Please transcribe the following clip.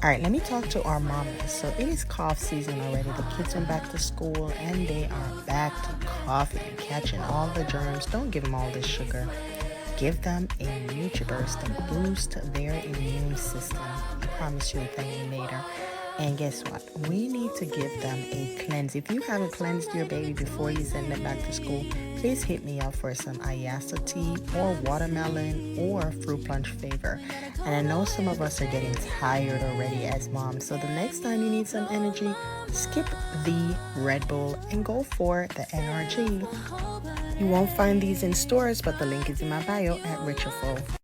All right, let me talk to our mamas. So it is cough season already. The kids went back to school and they are back to coughing and catching all the germs. Don't give them all this sugar. Give them a NutriBurst to boost their immune system. I promise you, thank me later. And guess what? We need to give them a cleanse. If you haven't cleansed your baby before you send them back to school, please hit me up for some Ayasa tea or watermelon or fruit punch flavor. And I know some of us are getting tired already as moms. So the next time you need some energy, skip the Red Bull and go for the NRG. You won't find these in stores, but the link is in my bio at Richard